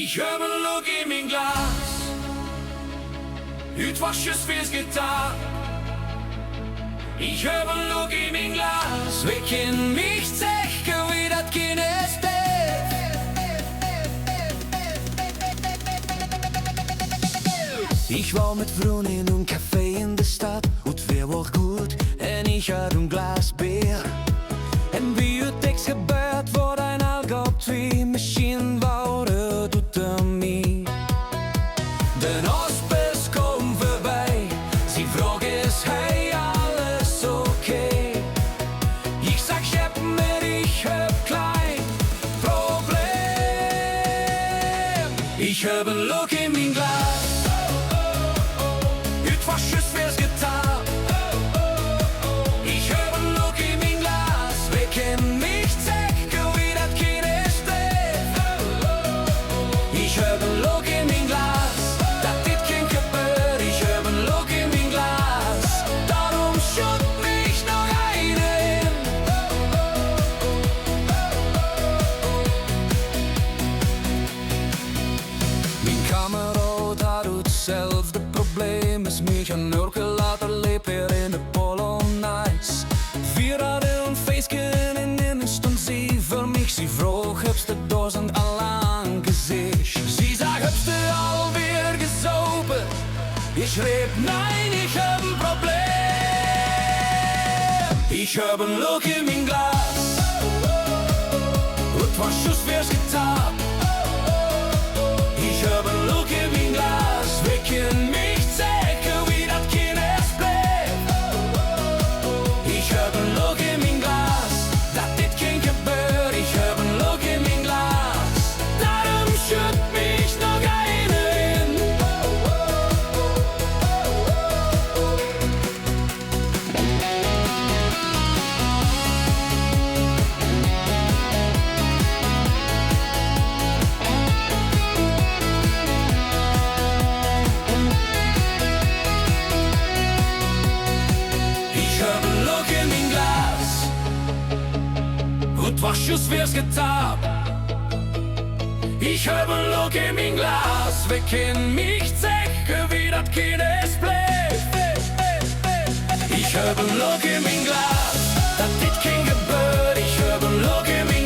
Ich hab en Look in mein Glas, ut was just feels getan. Ich hab en Look in mein Glas, wir kennen mich zechen wie dat Guinness Beef. Ich war mit Freunden in einem Café in der Stadt und wir war gut en ich had ein Glas Bier. En wie het niks gebeurt, wordt een alcohol twee. Misschien wouden doet er mee. De hospes komt voorbij. Ze vragen is hey alles okay? Ich sag ich hab mit ich hab klein Problem. Ich hab en Look in mein Glas. Ut was just wär's getan. Ich hab en Look in mein Glas. Wir kennen mich zecken wie dat Guinness Beef. Ich hab en Look in mein Glas, dat dit kein gebeuert. Ich hab en Look in mein Glas, darum schütt mich noch eine hin. Mijn kamerad had hetzelfde probleem als mich. Een uur later leep weer in de Polonaise. Wir hadden een feestje en innen stond sie voor mich. Sie vroeg, hebst du duizend allang gezien? Sie sagt, hebst du alweer gesopen? Ich riep, nein, ich hab ein Problem. Ich hab en Look in mein Glas. Und was just wär's getan. Ich hab en Look in mein Glas. Wir kennen mich zecken wie dat Guinness Beef. Ich hab en Look in mein Glas, dat dit kein gebeuert. Ich hab en Look in mein Glas, darum schütt mich noch eine hin. Ich hab en Look in mein Glas. Und was just wär's getan. Ich hab en Look in mein Glas. Wir kennen mich zecken wie dat Guinness Beef. Ich hab en Look in mein Glas, dat dit kein gebeuert. Ich hab en Look in mein